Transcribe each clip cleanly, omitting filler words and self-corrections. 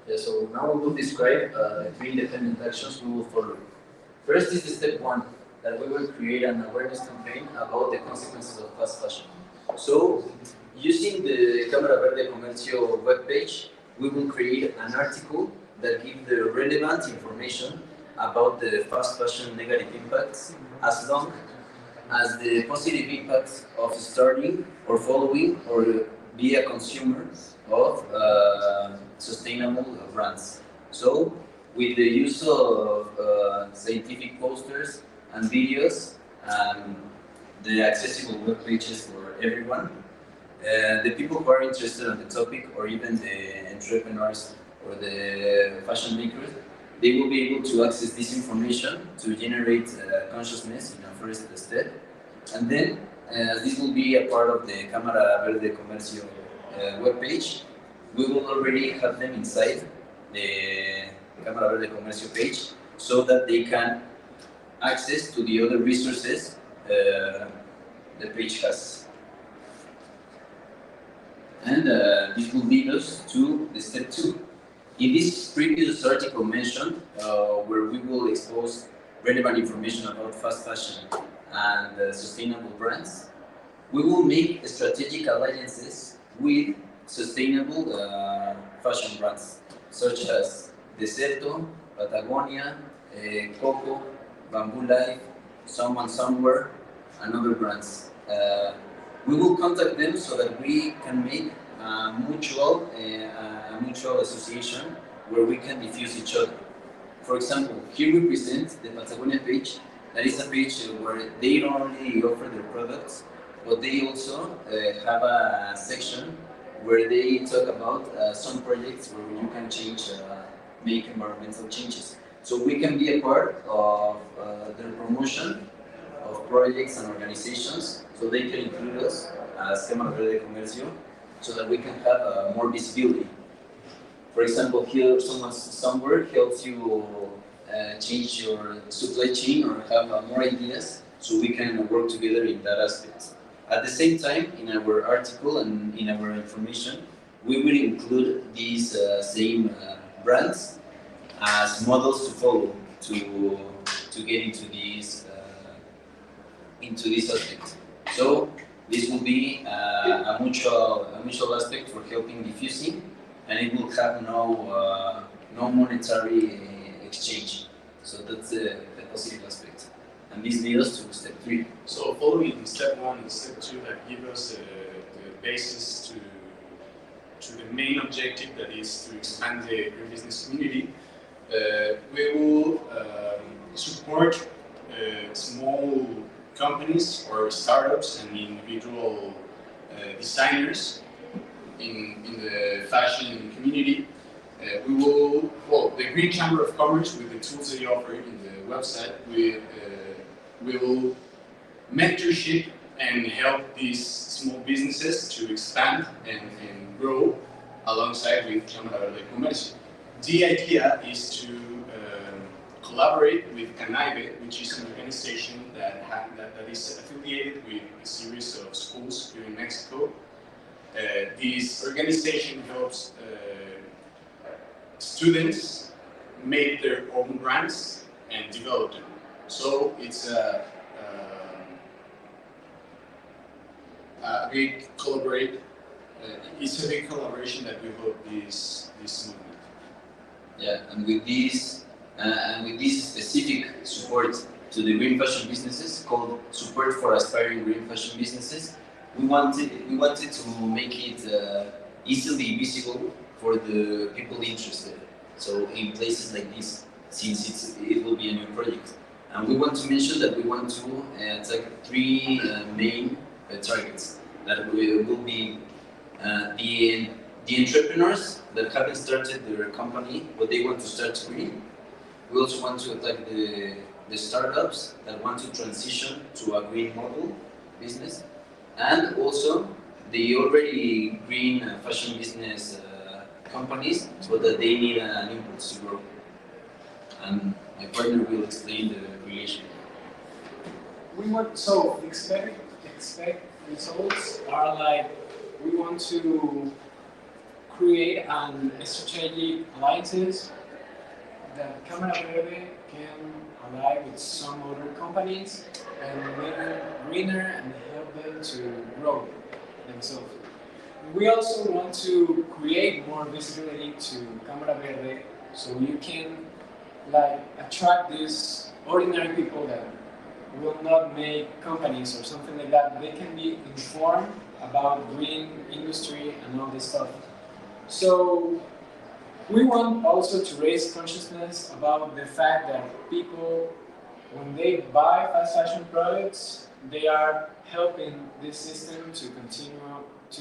Yeah, so now we will describe the three independent actions we will follow. First is the step one, that we will create an awareness campaign about the consequences of fast fashion. So, using the Cámara Verde Comercio webpage, we will create an article that gives the relevant information about the fast fashion negative impacts, as long as the positive impacts of starting or following or be a consumer of sustainable brands. So, with the use of scientific posters and videos and the accessible web pages for everyone, the people who are interested on the topic, or even the entrepreneurs or the fashion makers, they will be able to access this information to generate consciousness in a first step. And then this will be a part of the Cámara Verde Comercio webpage. We will already have them inside the Cámara Verde Comercio page so that they can access to the other resources the page has. And this will lead us to the step two. In this previous article mentioned, where we will expose relevant information about fast fashion and sustainable brands, we will make strategic alliances with sustainable fashion brands, such as Deserto, Patagonia, Coco, Bamboo Life, Someone Somewhere, and other brands. We will contact them so that we can make a mutual association where we can diffuse each other. For example, here we present the Patagonia page. That is a page where they not only offer their products, but they also have a section where they talk about some projects where you can make environmental changes. So we can be a part of their promotion of projects and organizations, so they can include us as Cámara Verde Comercio, so that we can have more visibility. For example, here somewhere helps you change your supply chain or have more ideas, so we can work together in that aspect. At the same time, in our article and in our information, we will include these same brands as models to follow to get into this aspect. So this will be a mutual aspect for helping diffusing, and it will have no monetary exchange. So that's the positive aspect. And this leads us to step 3. So following step 1 and step 2 that give us the basis to the main objective, that is to expand the green business community, we will support small companies or startups and individual designers in the fashion community. We will, the Green Chamber of Commerce, with the tools they offer in the website, will mentorship and help these small businesses to expand and grow alongside with Cámara Verde Comercio. The idea is to collaborate with CANAIBE, which is an organization that is affiliated with a series of schools here in Mexico. This organization helps students make their own brands and develop them. So it's a big it's a big collaboration that we hope this movement. Yeah, and with this specific support to the green fashion businesses, called Support for Aspiring Green Fashion Businesses, we wanted to make it easily visible for the people interested. So in places like this, since it will be a new project. And we want to mention that we want to attack 3 main targets. That will be the entrepreneurs that haven't started their company, but they want to start green. We also want to attack the startups that want to transition to a green model business, and also the already green fashion business companies, but that they need an impulse to grow. And my partner will explain the relation. We want expect results are like we want to create an strategic alliances that Cámara Verde can ally with some other companies and make them greener and help them to grow themselves. We also want to create more visibility to Cámara Verde so you can like attract these ordinary people that will not make companies or something like that. They can be informed about green industry and all this stuff. So we want also to raise consciousness about the fact that people, when they buy fast fashion products, they are helping this system to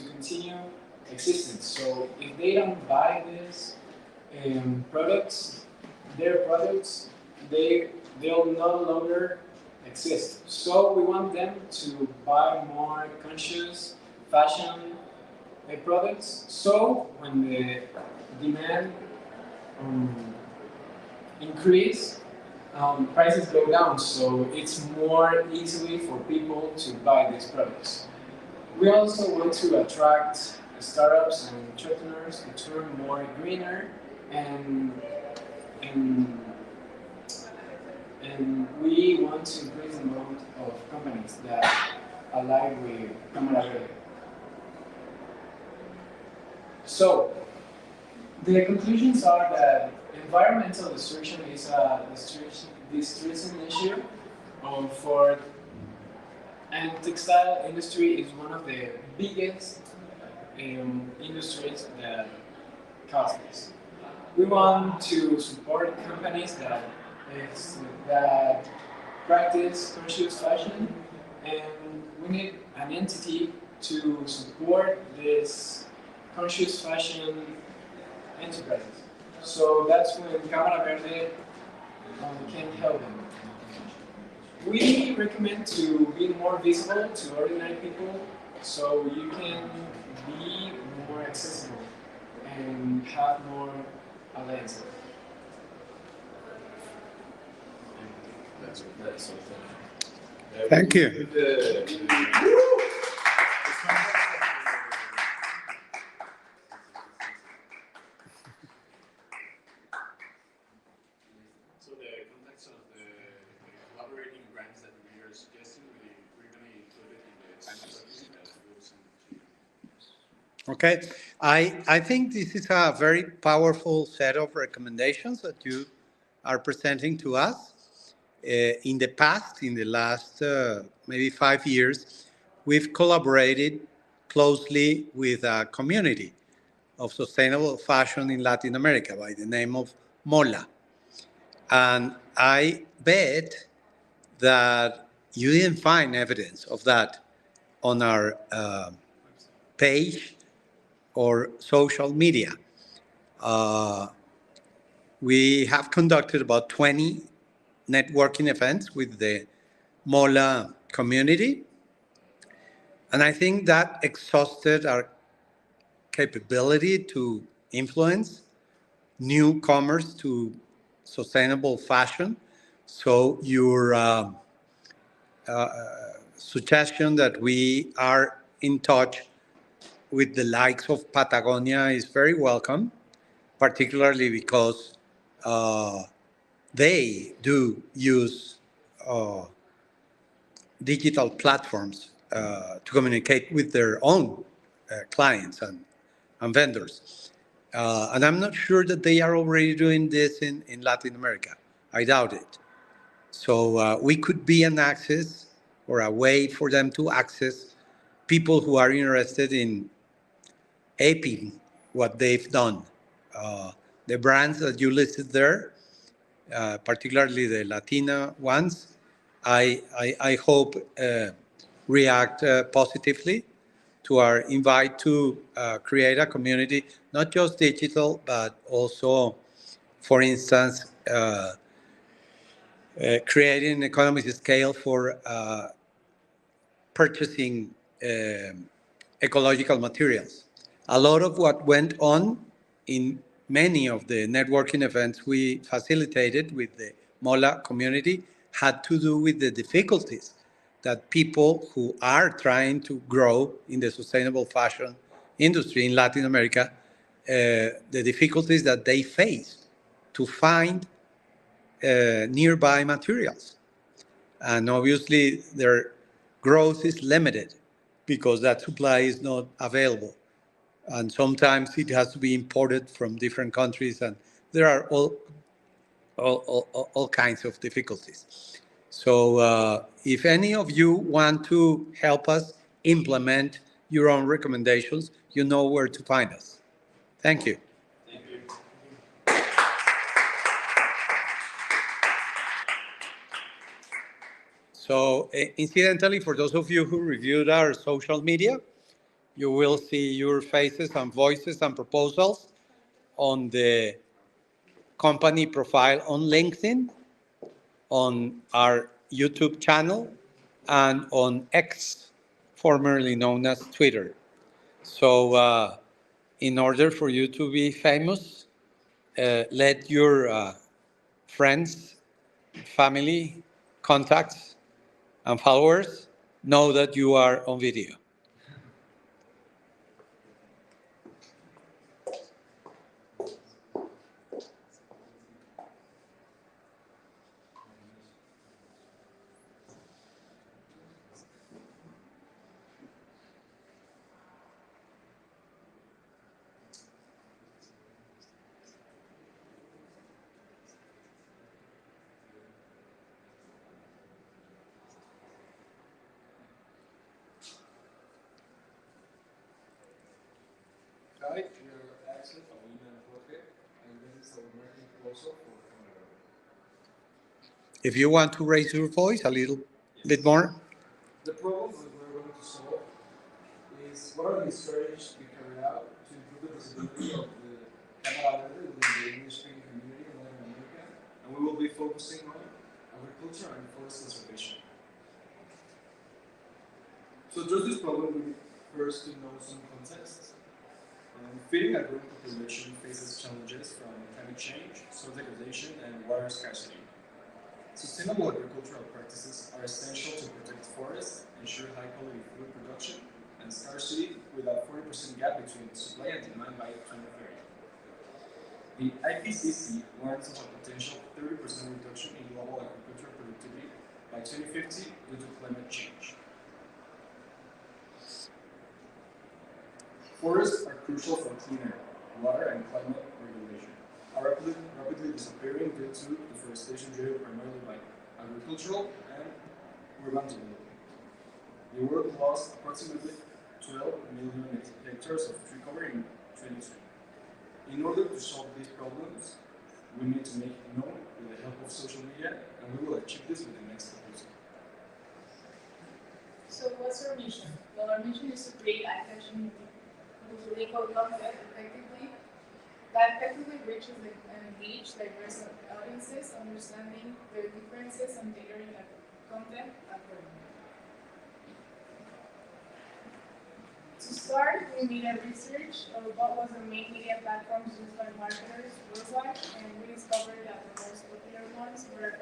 continue existing. So if they don't buy these products, their products, they'll no longer exist. So we want them to buy more conscious fashion products. So when the demand increase, prices go down. So it's more easily for people to buy these products. We also want to attract startups and entrepreneurs to turn more greener and we want to increase the amount of companies that ally with Cámara Verde. So, the conclusions are that environmental destruction is a distressing issue and textile industry is one of the biggest industries that cause this. We want to support companies that practice conscious fashion, and we need an entity to support this conscious fashion enterprise. So that's when Cámara Verde can help them. We recommend to be more visible to ordinary people so you can be more accessible and have more alliances. That's all. Thank you. So the contacts of the collaborating grants that we are suggesting, we're going to include it in the time document that we'll send to you. Okay, I think this is a very powerful set of recommendations that you are presenting to us. In the past, in the last maybe 5 years, we've collaborated closely with a community of sustainable fashion in Latin America by the name of MOLA. And I bet that you didn't find evidence of that on our page or social media. We have conducted about 20 networking events with the MOLA community. And I think that exhausted our capability to influence newcomers to sustainable fashion. So your suggestion that we are in touch with the likes of Patagonia is very welcome, particularly because they do use digital platforms to communicate with their own clients and vendors. And I'm not sure that they are already doing this in Latin America. I doubt it. So we could be an access or a way for them to access people who are interested in aping what they've done. The brands that you listed there, particularly the Latina ones, I hope react positively to our invite to create a community, not just digital, but also, for instance, creating economies of scale for purchasing ecological materials. A lot of what went on in many of the networking events we facilitated with the MOLA community had to do with the difficulties that people who are trying to grow in the sustainable fashion industry in Latin America the difficulties that they face to find nearby materials. And obviously, their growth is limited because that supply is not available. And sometimes it has to be imported from different countries, and there are all kinds of difficulties. So if any of you want to help us implement your own recommendations, you know where to find us. Thank you. Thank you. So incidentally, for those of you who reviewed our social media, you will see your faces and voices and proposals on the company profile on LinkedIn, on our YouTube channel, and on X, formerly known as Twitter. So in order for you to be famous, let your friends, family, contacts, and followers know that you are on video. Hi, we are Alicia, Paulina, and Prof, and this is our marketing proposal for Cámara Verde. If you want to raise your voice a little bit more. The problem that we're going to solve is what are the strategies we carry out to improve the visibility of the Cámara Verde within the English-speaking community in Latin America, and we will be focusing on agriculture and forest conservation. To address this problem, we need first to know some context. Feeding a growing population faces challenges from climate change, soil degradation, and water scarcity. Sustainable agricultural practices are essential to protect forests, ensure high-quality food production, and scarcity with a 40% gap between supply and demand by 2030. The IPCC warns of a potential 30% reduction in global agricultural productivity by 2050 due to climate change. Forests are crucial for clean air, water, and climate regulation, are rapidly disappearing due to deforestation driven primarily by agricultural and urban development. The world lost approximately 12 million hectares of tree cover in 2020. In order to solve these problems, we need to make it known with the help of social media, and we will achieve this with the next proposal. So what's our mission? Well, our mission is to create eye-catching political content that effectively reaches and engage diverse audiences, understanding their differences and tailoring content accordingly. To start, we made a research of what was the main media platforms used by marketers worldwide, and we discovered that the most popular ones were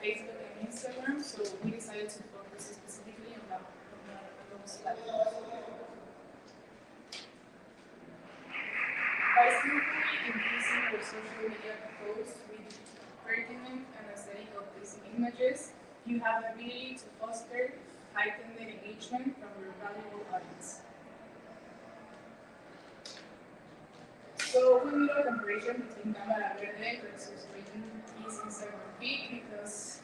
Facebook and Instagram, so we decided to focus specifically on those platforms. By skillfully increasing our social media posts with pertinent and aesthetic pleasing images, you have the ability to foster heightened engagement from your valuable audience. So we made a comparison between Cámara Verde versus Rating Keys Instagram feed because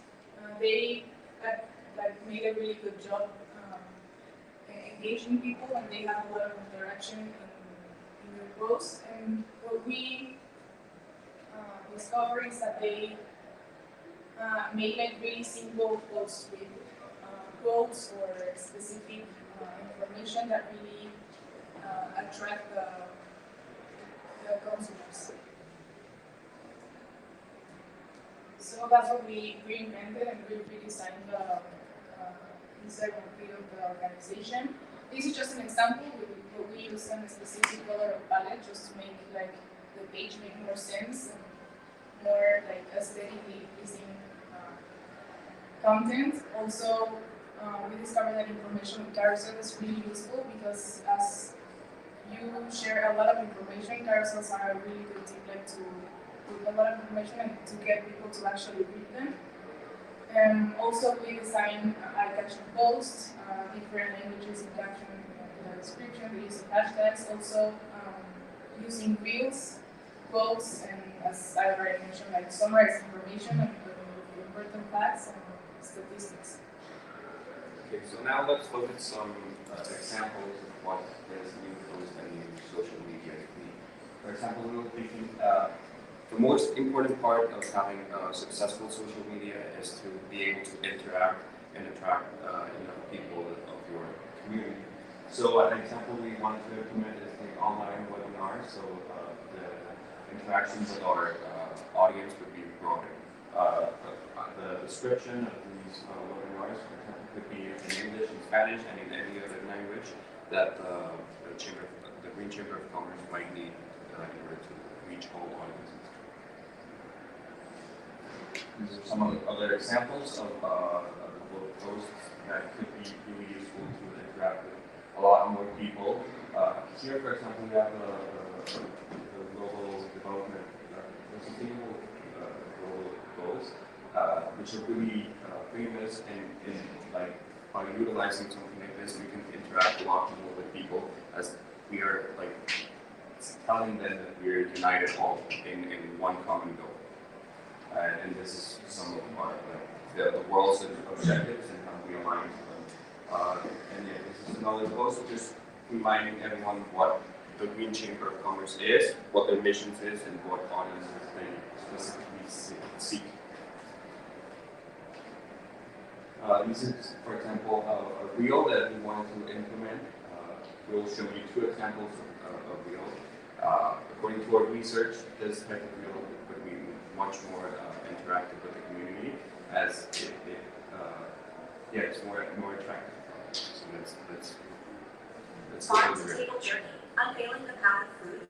they made a really good job engaging people, and they have a lot of interaction in their posts. And what we discovered is that they make like really simple posts with quotes or specific information that really attract the consumers. So that's what we reinvented, and we redesigned the Instagram feed of the organization. This is just an example. We used a specific color palette just to make like the page make more sense and more like aesthetically pleasing content. Also, we discovered that information on carousel is really useful because as you share a lot of information. Carousels are a really good template to put a lot of information and to get people to actually read them. Also, we design eye-catching posts, different languages in caption and the description, the use of hashtags, also using reels, quotes, and as I already mentioned, like summarize information and important facts and statistics. Okay, so now let's look at some examples of what is being posted in social media. For example, we were thinking the most important part of having successful social media is to be able to interact and attract enough people of your community. So an example we wanted to implement is the online webinar. So the interactions with our audience would be broader. The description of these webinars, for example, could be in English, in Spanish, and in any other language that the Green Chamber of Commerce might need in order to reach all audiences. These are some of the other examples of blog posts that could be really useful to interact with a lot more people. Here, for example, we have the global development, the sustainable global goals, which are really famous, and like by utilizing something like this, we can interact a lot more with people, as we are like telling them that we are united all in one common goal. And this is some of our the world's objectives and how we align to them. And yeah, this is another post just reminding everyone what the Green Chamber of Commerce is, what their mission is, and what audiences they specifically seek. This is, for example, a reel that we wanted to implement. We'll show you two examples of reel. According to our research, this type of reel would be much more interactive with the community, as it's more attractive. So let's Farm to table journey, unveiling the path of food.